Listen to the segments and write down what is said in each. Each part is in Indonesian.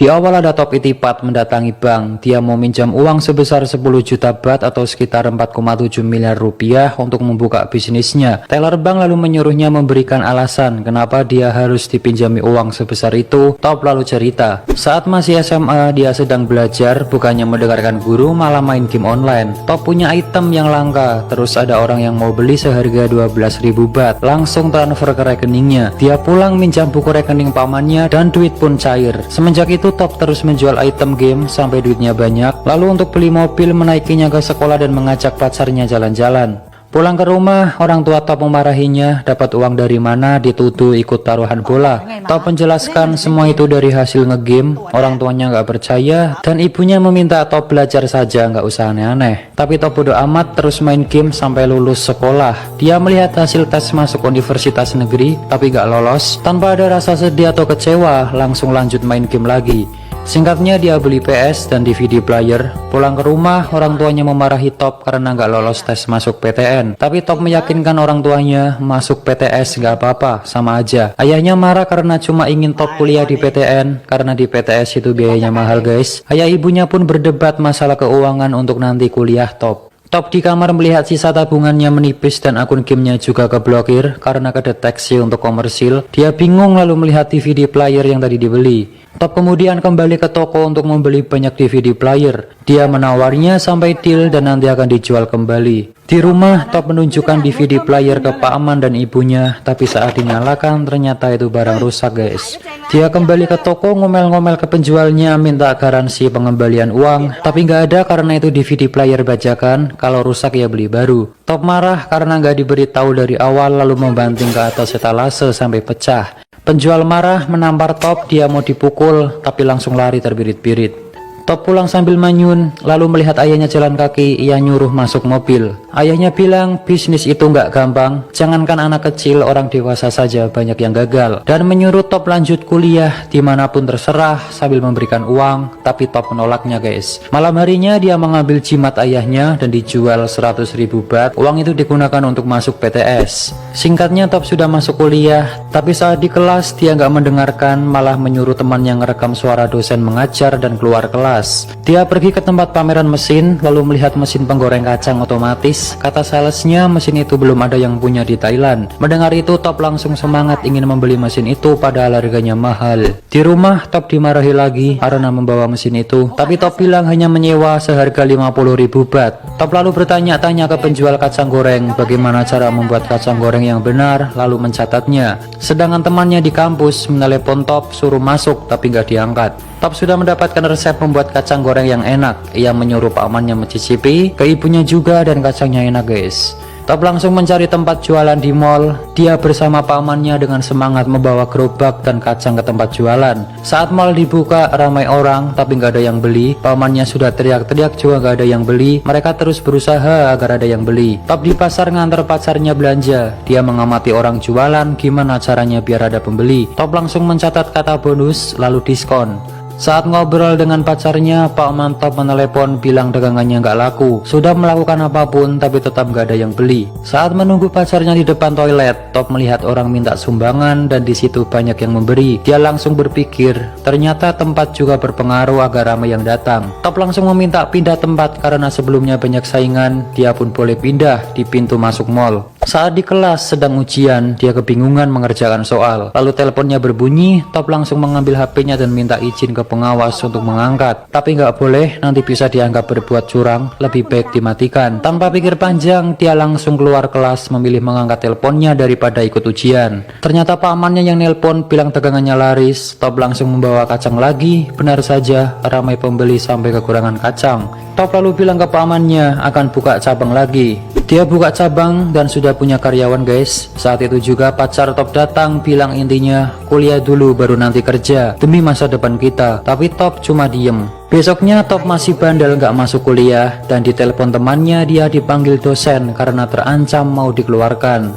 Di awal ada Top Itipat mendatangi bank. Dia mau minjam uang sebesar 10 juta baht atau sekitar 4,7 miliar rupiah untuk membuka bisnisnya. Teller bank lalu menyuruhnya memberikan alasan kenapa dia harus dipinjami uang sebesar itu. Top lalu cerita, saat masih SMA dia sedang belajar, bukannya mendengarkan guru malah main game online. Top punya item yang langka, terus ada orang yang mau beli seharga 12.000 baht. Langsung transfer ke rekeningnya. Dia pulang minjam buku rekening pamannya dan duit pun cair. Semenjak itu Top terus menjual item game sampai duitnya banyak. Lalu untuk beli mobil menaikinya ke sekolah dan mengajak pacarnya jalan-jalan. Pulang ke rumah, orang tua Top memarahinya. Dapat uang dari mana? Dituduh ikut taruhan bola. Top menjelaskan semua itu dari hasil ngegame. Orang tuanya nggak percaya dan ibunya meminta Top belajar saja, nggak usah aneh-aneh. Tapi Top bodo amat terus main game sampai lulus sekolah. Dia melihat hasil tes masuk universitas negeri tapi nggak lolos. Tanpa ada rasa sedih atau kecewa, langsung lanjut main game lagi. Singkatnya dia beli PS dan DVD player. Pulang ke rumah, orang tuanya memarahi Top karena nggak lolos tes masuk PTN. Tapi Top meyakinkan orang tuanya masuk PTS nggak apa-apa, sama aja. Ayahnya marah karena cuma ingin Top kuliah di PTN, karena di PTS itu biayanya mahal guys. Ayah ibunya pun berdebat masalah keuangan untuk nanti kuliah Top. Top di kamar melihat sisa tabungannya menipis dan akun gamenya juga keblokir karena kedeteksi untuk komersil. Dia bingung lalu melihat DVD player yang tadi dibeli. Top kemudian kembali ke toko untuk membeli banyak DVD player. Dia menawarnya sampai deal dan nanti akan dijual kembali. Di rumah, Top menunjukkan DVD player ke Pak Aman dan ibunya, tapi saat dinyalakan ternyata itu barang rusak guys. Dia kembali ke toko ngomel-ngomel ke penjualnya minta garansi pengembalian uang, tapi nggak ada karena itu DVD player bajakan, kalau rusak ya beli baru. Top marah karena nggak diberitahu dari awal lalu membanting ke atas etalase sampai pecah. Penjual marah menampar Top, dia mau dipukul tapi langsung lari terbirit-birit. Top pulang sambil manyun, lalu melihat ayahnya jalan kaki, ia nyuruh masuk mobil. Ayahnya bilang bisnis itu nggak gampang, jangankan anak kecil, orang dewasa saja banyak yang gagal. Dan menyuruh Top lanjut kuliah dimanapun terserah sambil memberikan uang, tapi Top menolaknya guys. Malam harinya dia mengambil jimat ayahnya dan dijual 100.000 baht. Uang itu digunakan untuk masuk PTS. Singkatnya Top sudah masuk kuliah, tapi saat di kelas dia nggak mendengarkan, malah menyuruh teman yang merekam suara dosen mengajar dan keluar kelas. Dia pergi ke tempat pameran mesin, lalu melihat mesin penggoreng kacang otomatis. Kata salesnya mesin itu belum ada yang punya di Thailand. Mendengar itu Top langsung semangat ingin membeli mesin itu padahal harganya mahal. Di rumah Top dimarahi lagi karena membawa mesin itu, tapi Top bilang hanya menyewa seharga 50.000 baht. Top lalu bertanya-tanya ke penjual kacang goreng bagaimana cara membuat kacang goreng yang benar, lalu mencatatnya. Sedangkan temannya di kampus menelepon Top suruh masuk tapi nggak diangkat. Top sudah mendapatkan resep membuat kacang goreng yang enak. Ia menyuruh pamannya mencicipi, ke ibunya juga, dan kacangnya enak guys. Top langsung mencari tempat jualan di mall. Dia bersama pamannya dengan semangat membawa gerobak dan kacang ke tempat jualan. Saat mall dibuka ramai orang tapi nggak ada yang beli. Pamannya sudah teriak-teriak juga nggak ada yang beli. Mereka terus berusaha agar ada yang beli. Top di pasar ngantar pacarnya belanja. Dia mengamati orang jualan gimana caranya biar ada pembeli. Top langsung mencatat kata bonus lalu diskon. Saat ngobrol dengan pacarnya, Pak Man Top menelepon bilang dagangannya nggak laku. Sudah melakukan apapun tapi tetap nggak ada yang beli. Saat menunggu pacarnya di depan toilet, Top melihat orang minta sumbangan dan di situ banyak yang memberi. Dia langsung berpikir, ternyata tempat juga berpengaruh agar ramai yang datang. Top langsung meminta pindah tempat karena sebelumnya banyak saingan. Dia pun boleh pindah di pintu masuk mall. Saat di kelas sedang ujian, dia kebingungan mengerjakan soal. Lalu teleponnya berbunyi, Top langsung mengambil HP-nya dan minta izin ke pengawas untuk mengangkat. Tapi nggak boleh, nanti bisa dianggap berbuat curang, lebih baik dimatikan. Tanpa pikir panjang, dia langsung keluar kelas memilih mengangkat teleponnya daripada ikut ujian. Ternyata pamannya yang nelpon bilang dagangannya laris. Top langsung membawa kacang lagi. Benar saja, ramai pembeli sampai kekurangan kacang. Top lalu bilang ke pamannya akan buka cabang lagi. Dia buka cabang dan sudah punya karyawan guys. Saat itu juga pacar Top datang bilang intinya kuliah dulu baru nanti kerja demi masa depan kita. Tapi Top cuma diem. Besoknya Top masih bandel nggak masuk kuliah dan ditelepon temannya dia dipanggil dosen karena terancam mau dikeluarkan.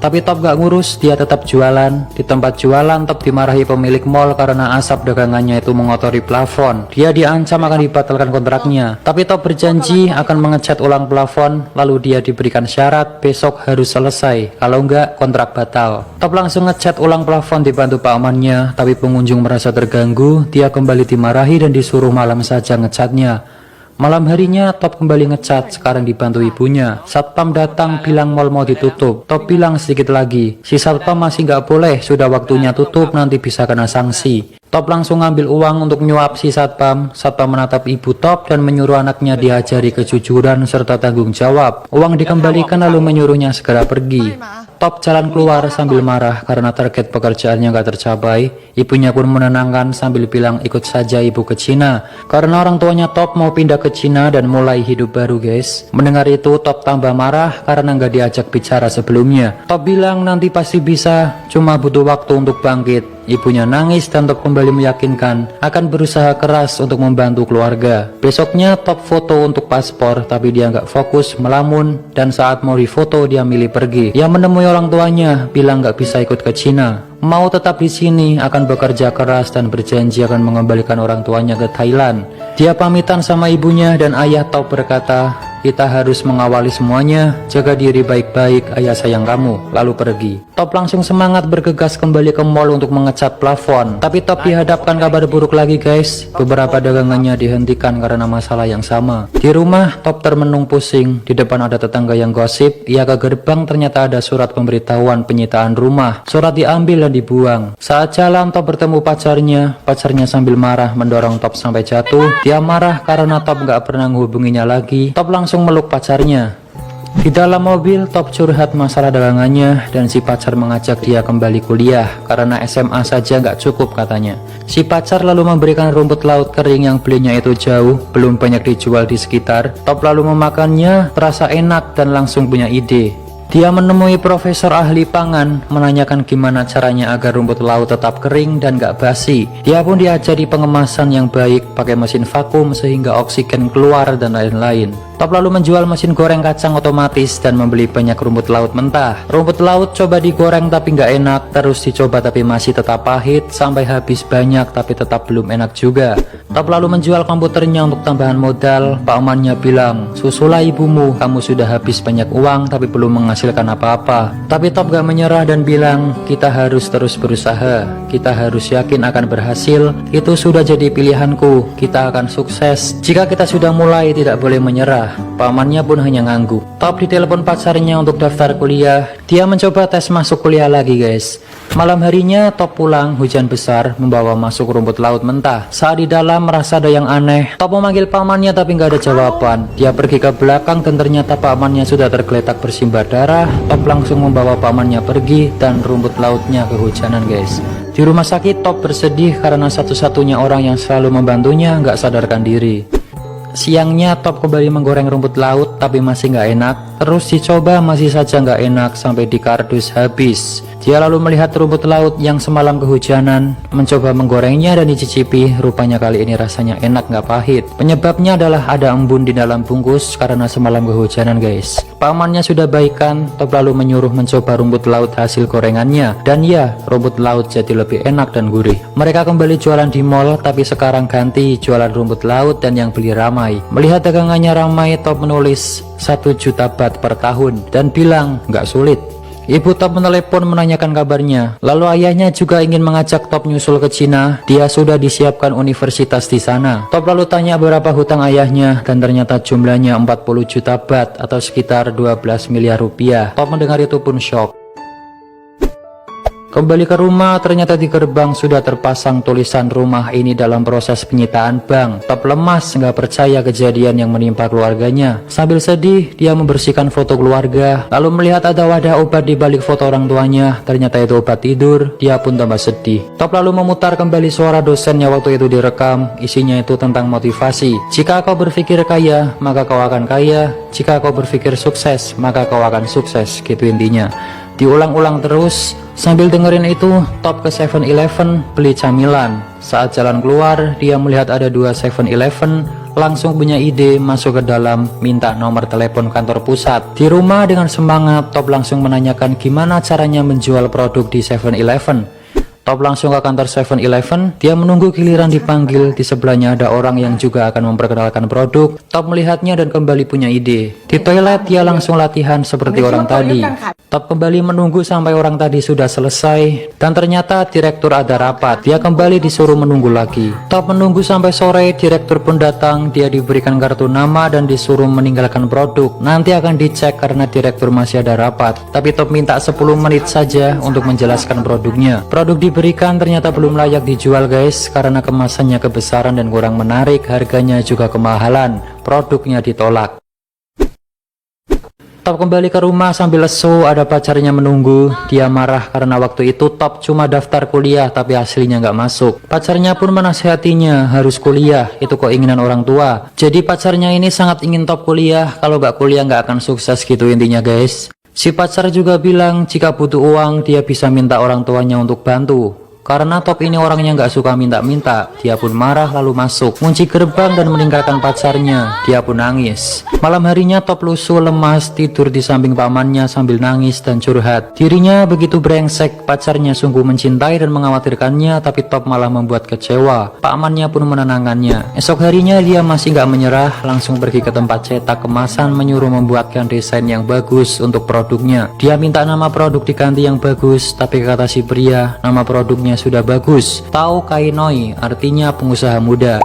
Tapi Top gak ngurus, dia tetap jualan. Di tempat jualan, Top dimarahi pemilik mall karena asap dagangannya itu mengotori plafon. Dia diancam akan dibatalkan kontraknya. Tapi Top berjanji akan mengecat ulang plafon, lalu dia diberikan syarat besok harus selesai, kalau enggak kontrak batal. Top langsung ngecat ulang plafon dibantu pamannya, tapi pengunjung merasa terganggu, dia kembali dimarahi dan disuruh malam saja ngecatnya. Malam harinya Top kembali ngecat, sekarang dibantu ibunya. Satpam datang bilang mall mau ditutup. Top bilang sedikit lagi, si satpam masih nggak boleh, sudah waktunya tutup, nanti bisa kena sanksi. Top langsung ngambil uang untuk nyuap si satpam. Satpam menatap ibu Top dan menyuruh anaknya diajari kejujuran serta tanggung jawab. Uang dikembalikan lalu menyuruhnya segera pergi. Top jalan keluar sambil marah karena target pekerjaannya gak tercapai. Ibunya pun menenangkan sambil bilang ikut saja ibu ke Cina, karena orang tuanya Top mau pindah ke Cina dan mulai hidup baru guys. Mendengar itu Top tambah marah karena gak diajak bicara sebelumnya. Top bilang nanti pasti bisa, cuma butuh waktu untuk bangkit. Ibunya nangis dan Top kembali meyakinkan akan berusaha keras untuk membantu keluarga. Besoknya Top foto untuk paspor, tapi dia nggak fokus, melamun, dan saat mau difoto dia milih pergi. Dia menemui orang tuanya, bilang nggak bisa ikut ke Cina, mau tetap di sini, akan bekerja keras dan berjanji akan mengembalikan orang tuanya ke Thailand. Dia pamitan sama ibunya dan ayah Top berkata, kita harus mengawali semuanya, jaga diri baik-baik, ayah sayang kamu, lalu pergi. Top langsung semangat bergegas kembali ke mall untuk mengecat plafon. Tapi Top dihadapkan kabar buruk lagi guys, beberapa dagangannya dihentikan karena masalah yang sama. Di rumah Top termenung pusing, di depan ada tetangga yang gosip, ia ke gerbang ternyata ada surat pemberitahuan penyitaan rumah. Surat diambil dan dibuang. Saat jalan Top bertemu pacarnya sambil marah mendorong Top sampai jatuh. Dia marah karena Top gak pernah menghubunginya lagi. Top langsung meluk pacarnya. Di dalam mobil Top curhat masalah dagangannya dan si pacar mengajak dia kembali kuliah karena SMA saja nggak cukup katanya. Si pacar lalu memberikan rumput laut kering yang belinya itu jauh, belum banyak dijual di sekitar. Top lalu memakannya, terasa enak dan langsung punya ide. Dia menemui profesor ahli pangan, menanyakan gimana caranya agar rumput laut tetap kering dan gak basi. Dia pun diajari pengemasan yang baik, pakai mesin vakum sehingga oksigen keluar dan lain-lain. Top lalu menjual mesin goreng kacang otomatis dan membeli banyak rumput laut mentah. Rumput laut coba digoreng tapi nggak enak, terus dicoba tapi masih tetap pahit, sampai habis banyak tapi tetap belum enak juga. Top lalu menjual komputernya untuk tambahan modal. Pamannya bilang, susulah ibumu, kamu sudah habis banyak uang tapi belum menghasilkan apa-apa. Tapi Top gak menyerah dan bilang, kita harus terus berusaha, kita harus yakin akan berhasil, itu sudah jadi pilihanku, kita akan sukses. Jika kita sudah mulai, tidak boleh menyerah. Pamannya pun hanya ngangguk. Top ditelepon pacarnya untuk daftar kuliah. Dia mencoba tes masuk kuliah lagi guys. Malam harinya Top pulang, hujan besar, membawa masuk rumput laut mentah. Saat di dalam merasa ada yang aneh. Top memanggil pamannya tapi nggak ada jawaban. Dia pergi ke belakang dan ternyata pamannya sudah tergeletak bersimbah darah. Top langsung membawa pamannya pergi dan rumput lautnya kehujanan guys. Di rumah sakit Top bersedih karena satu-satunya orang yang selalu membantunya nggak sadarkan diri. Siangnya Top kembali menggoreng rumput laut tapi masih nggak enak. Terus dicoba masih saja nggak enak sampai di kardus habis. Dia lalu melihat rumput laut yang semalam kehujanan, mencoba menggorengnya dan dicicipi. Rupanya kali ini rasanya enak nggak pahit. Penyebabnya adalah ada embun di dalam bungkus karena semalam kehujanan guys. Pamannya sudah baikan. Top lalu menyuruh mencoba rumput laut hasil gorengannya. Dan ya, rumput laut jadi lebih enak dan gurih. Mereka kembali jualan di mall tapi sekarang ganti jualan rumput laut dan yang beli ramai. Melihat dagangannya ramai, Top menulis 1 juta baht per tahun dan bilang nggak sulit. Ibu Top menelepon menanyakan kabarnya. Lalu ayahnya juga ingin mengajak Top nyusul ke Cina. Dia sudah disiapkan universitas di sana. Top lalu tanya berapa hutang ayahnya dan ternyata jumlahnya 40 juta baht atau sekitar 12 miliar rupiah. Top mendengar itu pun shock. Kembali ke rumah, ternyata di gerbang sudah terpasang tulisan rumah ini dalam proses penyitaan bank. Top lemas, nggak percaya kejadian yang menimpa keluarganya. Sambil sedih, dia membersihkan foto keluarga, lalu melihat ada wadah obat di balik foto orang tuanya. Ternyata itu obat tidur, dia pun tambah sedih. Top lalu memutar kembali suara dosennya waktu itu direkam, isinya itu tentang motivasi. Jika kau berpikir kaya, maka kau akan kaya. Jika kau berpikir sukses, maka kau akan sukses, gitu intinya. Diulang-ulang terus. Sambil dengerin itu, Top ke 7-Eleven beli camilan. Saat jalan keluar, dia melihat ada 2 7-Eleven, langsung punya ide masuk ke dalam, minta nomor telepon kantor pusat. Di rumah dengan semangat, Top langsung menanyakan gimana caranya menjual produk di 7-Eleven. Top langsung ke kantor 7-Eleven, dia menunggu giliran dipanggil. Di sebelahnya ada orang yang juga akan memperkenalkan produk. Top melihatnya dan kembali punya ide. Di toilet dia langsung latihan seperti orang tadi. Top kembali menunggu sampai orang tadi sudah selesai, dan ternyata direktur ada rapat. Dia kembali disuruh menunggu lagi. Top menunggu sampai sore, direktur pun datang. Dia diberikan kartu nama dan disuruh meninggalkan produk. Nanti akan dicek karena direktur masih ada rapat. Tapi Top minta 10 menit saja untuk menjelaskan produknya. Produk diberikan ternyata belum layak dijual guys, karena kemasannya kebesaran dan kurang menarik, harganya juga kemahalan. Produknya ditolak. Top kembali ke rumah sambil lesu, ada pacarnya menunggu. Dia marah karena waktu itu Top cuma daftar kuliah tapi hasilnya nggak masuk. Pacarnya pun menasihatinya harus kuliah, itu keinginan orang tua. Jadi pacarnya ini sangat ingin Top kuliah, kalau nggak kuliah nggak akan sukses gitu intinya guys. Si pacar juga bilang jika butuh uang dia bisa minta orang tuanya untuk bantu. Karena Top ini orangnya nggak suka minta-minta, dia pun marah lalu masuk, kunci gerbang dan meninggalkan pacarnya. Dia pun nangis. Malam harinya Top lusuh lemas, tidur di samping pamannya sambil nangis dan curhat. Dirinya begitu brengsek, pacarnya sungguh mencintai dan mengkhawatirkannya, tapi Top malah membuat kecewa. Pamannya pun menenangkannya. Esok harinya dia masih nggak menyerah, langsung pergi ke tempat cetak kemasan, menyuruh membuatkan desain yang bagus untuk produknya. Dia minta nama produk diganti yang bagus, tapi kata si pria, nama produknya sudah bagus, Tao Kai Noi, artinya pengusaha muda.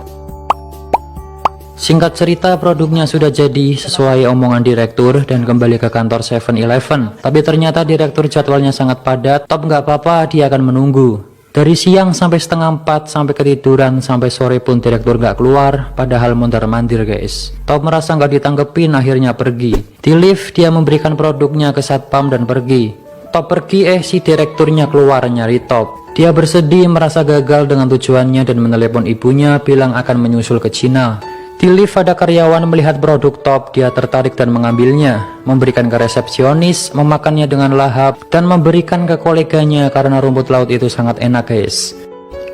Singkat cerita, produknya sudah jadi sesuai omongan direktur dan kembali ke kantor 7-Eleven. Tapi ternyata direktur jadwalnya sangat padat. Top nggak apa-apa, dia akan menunggu. Dari siang sampai setengah 4, sampai ketiduran, sampai sore pun direktur nggak keluar, padahal mondar-mandir guys. Top merasa nggak ditanggepin, akhirnya pergi. Di lift dia memberikan produknya ke satpam dan pergi. Top pergi, si direkturnya keluar nyari Top. Dia bersedih merasa gagal dengan tujuannya dan menelepon ibunya bilang akan menyusul ke Cina. Di lift ada karyawan melihat produk Top, dia tertarik dan mengambilnya, memberikan ke resepsionis, memakannya dengan lahap, dan memberikan ke koleganya karena rumput laut itu sangat enak guys.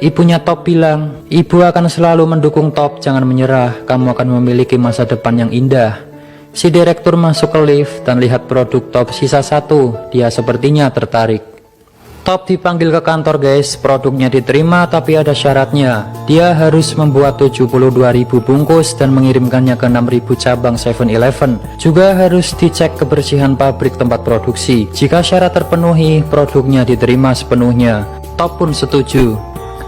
Ibunya Top bilang, ibu akan selalu mendukung Top, jangan menyerah, kamu akan memiliki masa depan yang indah. Si direktur masuk ke lift dan lihat produk Top sisa 1, dia sepertinya tertarik. Top dipanggil ke kantor guys, produknya diterima tapi ada syaratnya. Dia harus membuat 72.000 bungkus dan mengirimkannya ke 6.000 cabang 7-Eleven. Juga harus dicek kebersihan pabrik tempat produksi. Jika syarat terpenuhi, produknya diterima sepenuhnya. Top pun setuju.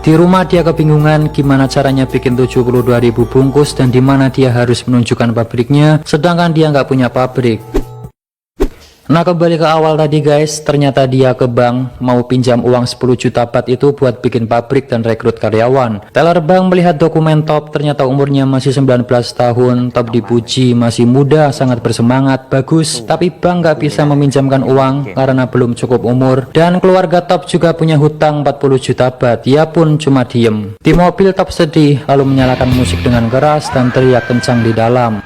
Di rumah dia kebingungan gimana caranya bikin 72.000 bungkus dan dimana dia harus menunjukkan pabriknya, sedangkan dia nggak punya pabrik. Nah kembali ke awal tadi guys, ternyata dia ke bank mau pinjam uang 10 juta baht itu buat bikin pabrik dan rekrut karyawan. Teller bank melihat dokumen Top, ternyata umurnya masih 19 tahun. Top dipuji masih muda, sangat bersemangat, bagus. Tapi bank gak bisa meminjamkan uang karena belum cukup umur. Dan keluarga Top juga punya hutang 40 juta baht, dia pun cuma diem. Di mobil Top sedih, lalu menyalakan musik dengan keras dan teriak kencang di dalam.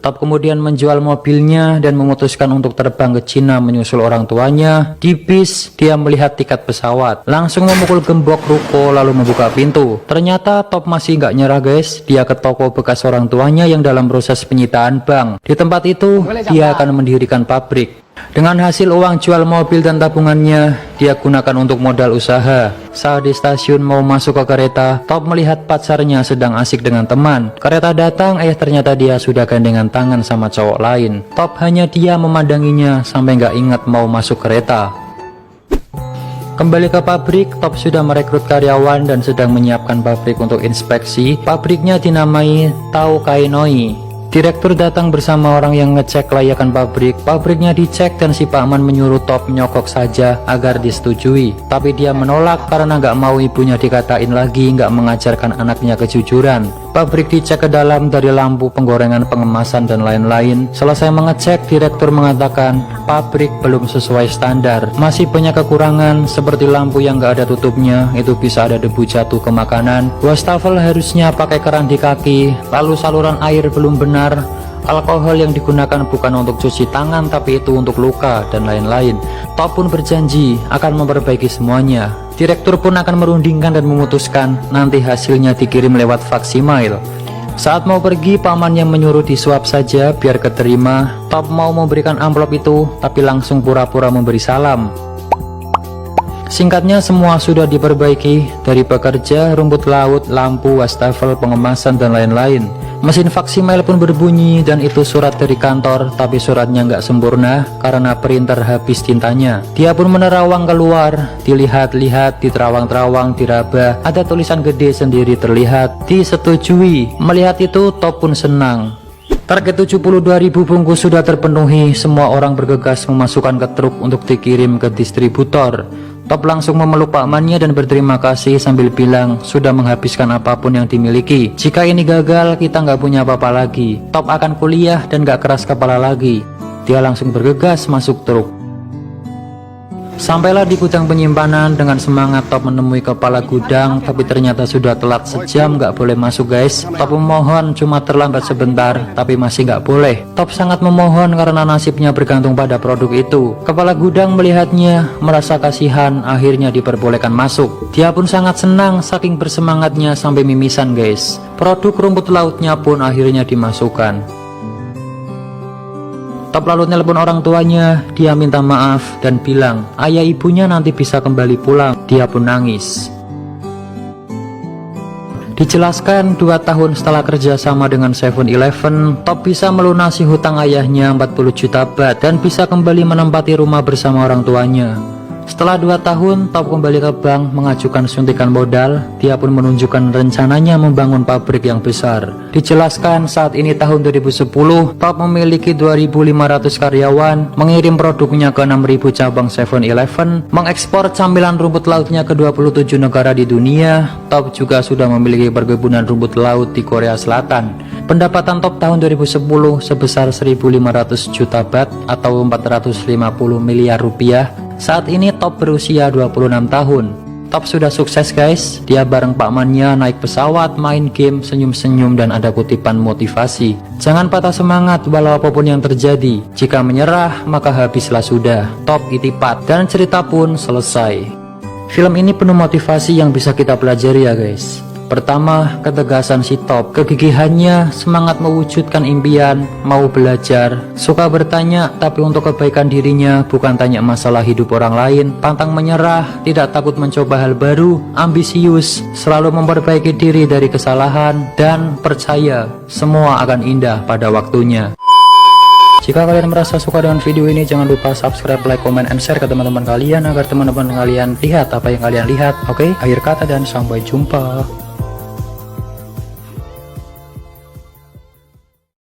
Top kemudian menjual mobilnya dan memutuskan untuk terbang ke Cina menyusul orang tuanya. Di bis, dia melihat tiket pesawat, langsung memukul gembok ruko lalu membuka pintu. Ternyata Top masih nggak nyerah guys, dia ke toko bekas orang tuanya yang dalam proses penyitaan bank. Di tempat itu, dia akan mendirikan pabrik. Dengan hasil uang jual mobil dan tabungannya, dia gunakan untuk modal usaha. Saat di stasiun mau masuk ke kereta, Top melihat pacarnya sedang asik dengan teman. Kereta datang, ternyata dia sudah gandengan tangan sama cowok lain. Top hanya dia memandanginya sampai nggak ingat mau masuk kereta. Kembali ke pabrik, Top sudah merekrut karyawan dan sedang menyiapkan pabrik untuk inspeksi. Pabriknya dinamai Tao Kai Noi. Direktur datang bersama orang yang ngecek kelayakan pabrik. Pabriknya dicek dan si Pakman menyuruh Top nyokok saja agar disetujui. Tapi dia menolak karena nggak mau ibunya dikatain lagi nggak mengajarkan anaknya kejujuran. Pabrik dicek ke dalam dari lampu, penggorengan, pengemasan, dan lain-lain. Selesai mengecek, direktur mengatakan pabrik belum sesuai standar. Masih banyak kekurangan seperti lampu yang nggak ada tutupnya, itu bisa ada debu jatuh ke makanan. Wastafel harusnya pakai keran di kaki, lalu saluran air belum benar. Alkohol yang digunakan bukan untuk cuci tangan tapi itu untuk luka dan lain-lain. Top pun berjanji akan memperbaiki semuanya. Direktur pun akan merundingkan dan memutuskan nanti hasilnya dikirim lewat faksi mail. Saat mau pergi, pamannya menyuruh disuap saja biar keterima. Top mau memberikan amplop itu, tapi langsung pura-pura memberi salam. Singkatnya semua sudah diperbaiki, dari pekerja, rumput laut, lampu, wastafel, pengemasan, dan lain-lain. Mesin fax email pun berbunyi, dan itu surat dari kantor, tapi suratnya nggak sempurna karena printer habis tintanya. Dia pun menerawang keluar, dilihat-lihat, diterawang-terawang, diraba, ada tulisan gede sendiri terlihat, disetujui. Melihat itu, Top pun senang. Target 72.000 bungkus sudah terpenuhi, semua orang bergegas memasukkan ke truk untuk dikirim ke distributor. Top langsung memeluk pakmannya dan berterima kasih sambil bilang sudah menghabiskan apapun yang dimiliki. Jika ini gagal, kita nggak punya apa-apa lagi. Top akan kuliah dan gak keras kepala lagi. Dia langsung bergegas masuk truk. Sampailah di gudang penyimpanan. Dengan semangat Top menemui kepala gudang, tapi ternyata sudah telat sejam, nggak boleh masuk guys. Top memohon cuma terlambat sebentar, tapi masih nggak boleh. Top sangat memohon karena nasibnya bergantung pada produk itu. Kepala gudang melihatnya, merasa kasihan, akhirnya diperbolehkan masuk. Dia pun sangat senang, saking bersemangatnya sampai mimisan guys. Produk rumput lautnya pun akhirnya dimasukkan. Top lalu nelpon orang tuanya, dia minta maaf dan bilang ayah ibunya nanti bisa kembali pulang. Dia pun nangis. Dijelaskan 2 tahun setelah kerja sama dengan 7-Eleven, Top bisa melunasi hutang ayahnya 40 juta baht dan bisa kembali menempati rumah bersama orang tuanya. Setelah 2 tahun, Top kembali ke bank mengajukan suntikan modal. Dia pun menunjukkan rencananya membangun pabrik yang besar. Dijelaskan saat ini tahun 2010, Top memiliki 2.500 karyawan, mengirim produknya ke 6.000 cabang 7-Eleven, mengekspor camilan rumput lautnya ke 27 negara di dunia. Top juga sudah memiliki perkebunan rumput laut di Korea Selatan. Pendapatan Top tahun 2010 sebesar 1.500 juta baht atau 450 miliar rupiah. Saat ini Top berusia 26 tahun. Top sudah sukses guys. Dia bareng pakmannya naik pesawat, main game, senyum-senyum, dan ada kutipan motivasi. Jangan patah semangat walau apapun yang terjadi. Jika menyerah maka habislah sudah. Top itipat dan cerita pun selesai. Film ini penuh motivasi yang bisa kita pelajari ya guys. Pertama, ketegasan si Top, kegigihannya, semangat mewujudkan impian, mau belajar, suka bertanya tapi untuk kebaikan dirinya, bukan tanya masalah hidup orang lain, pantang menyerah, tidak takut mencoba hal baru, ambisius, selalu memperbaiki diri dari kesalahan, dan percaya semua akan indah pada waktunya. Jika kalian merasa suka dengan video ini, jangan lupa subscribe, like, comment, and share ke teman-teman kalian agar teman-teman kalian lihat apa yang kalian lihat. Oke, akhir kata dan sampai jumpa.